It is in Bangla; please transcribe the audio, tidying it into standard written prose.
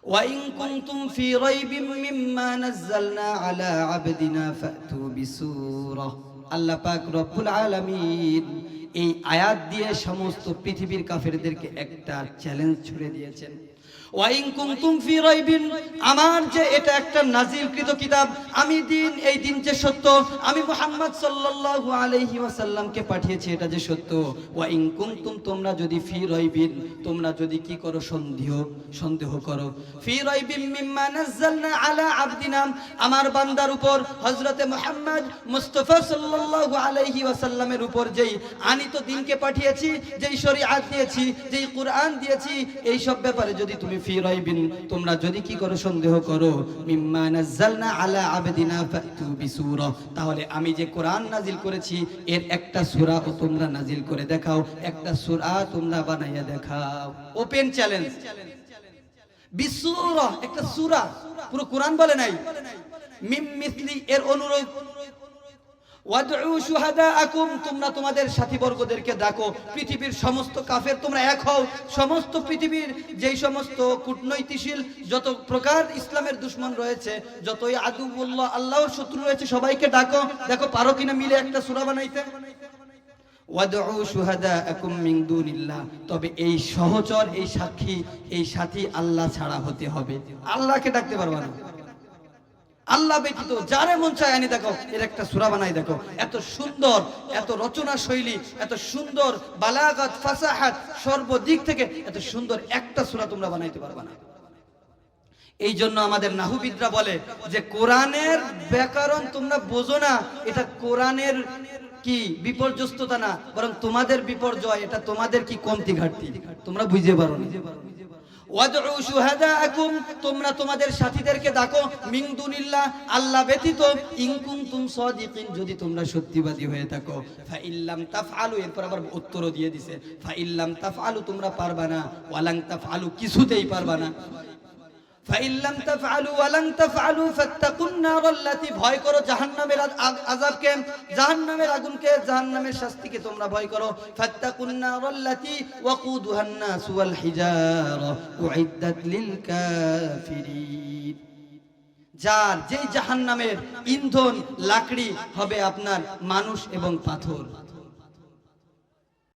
وإن كنتم في ريب مما نزلنا على عبدنا فأتوا بسورة আল্লাহ পাক রব্বুল আলামিন এই আয়াত দিয়ে সমস্ত পৃথিবীর কাফেরদেরকে একটা চ্যালেঞ্জ ছুড়ে দিয়েছেন। ওয়াইন কুনতুম ফি রাইবিন, আমার যে এটা একটা নাজিলকৃত কিতাব, আমি দিন, এই দিন যে সত্য, আমি মুহাম্মদ সাল্লাল্লাহু আলাইহি ওয়াসাল্লামকে পাঠিয়েছি এটা যে সত্য। ওয়াইন কুনতুম, তোমরা যদি ফি রাইবিন, তোমরা যদি কি করো, সন্দেহ করো, ফি রাইবিন মিম্মা নাযালনা আলা আবদিনা, আমার বান্দার উপর হযরতে মুহাম্মদ মুস্তাফা সাল্লাল্লাহু আলাইহি ওয়াসাল্লামের উপর যেই আনিত দিনকে পাঠিয়েছি, যেই শরীয়ত দিয়েছি, যেই কুরআন দিয়েছি, এই সব ব্যাপারে যদি তুমি ফি রাইবিন, তোমরা যদি কি করো, সন্দেহ করো, মিম্মা নাযালনা আলা আবদিনা ফাতু বিসূরা, তাহলে আমি যে কোরআন নাজিল করেছি এর একটা সূরা ও তোমরা নাজিল করে দেখাও, একটা সূরা তোমরা বানাইয়া দেখাও। ওপেন চ্যালেঞ্জ, বিসূরা, একটা সূরা, পুরো কোরআন বলে নাই, মিম মিসলি এর অনুরূপ। ওয়াদউ শুহাদাআকুম, তোমরা তোমাদের সাথীবর্গদেরকে ডাকো, পৃথিবীর সমস্ত কাফের তোমরা এক হও, সমস্ত পৃথিবীর যেই সমস্ত কূটনৈতিকশীল যত প্রকার ইসলামের দুশমন রয়েছে, যতই আদুউল্লাহ আল্লাহর শত্রু রয়েছে, সবাইকে ডাকো, দেখো পারো কিনা মিলে একটা সূরা বানাইতে। ওয়াদউ শুহাদাআকুম মিন দুনিল্লাহ, তবে এই সহচর, এই সাক্ষী, এই সাথী আল্লাহ ছাড়া হতে হবে। আল্লাহকে ডাকতে পারবা না, আল্লাহ ব্যতীত যারে মন চায় আনি দেখো, এর একটা সূরা বানাই দেখো। এত সুন্দর, এত রচনা শৈলী, এত সুন্দর বালাগাত, ফাসাহাত, সর্বদিক থেকে এত সুন্দর একটা সূরা তোমরা বানাইতে পারবা না। এই জন্য আমাদের নাহুবিদরা বলে যে কোরআনের ব্যাকরণ তোমরা বোঝো না, এটা কোরআনের কি বিপর্যস্ততা না, বরং তোমাদের বিপর্যয়, এটা তোমাদের কি কমতি ঘাটতি, তোমরা বুঝতে পারো না। ওয়াদউ শুহাদাআকুম, তোমরা তোমাদের সাথীদেরকে ডাকো, মিন দুনিল্লাহ, আল্লাহ ব্যতীত, ইন কুনতুম সাদিকিন, যদি তোমরা সত্যিবাদী হয়ে থাকো। ফা ইল্লাম তাফআলু, এরপর আবার উত্তরও দিয়ে দিছে, ফা ইল্লাম তাফআলু, তোমরা পারবা না, ওয়ালাং তাফআলু, কিছুতেই পারবা না। ফা ইল্লাম তাফআলু ওয়ালাং তাফআলু ফাত্তাকুন নারাল্লাতী, ভয় করো জাহান্নামের আযাবকে, জাহান্নামের আগুনকে, জাহান্নামের শাস্তিকে তোমরা ভয় করো। ফাত্তাকুন নারাল্লাতী ওয়াকুদুহান নাস ওয়াল হিজারা উইদ্দাত লিল কাফিরিন, যার যেই জাহান্নামের ইন্ধন লাকড়ি হবে আপনার মানুষ এবং পাথর।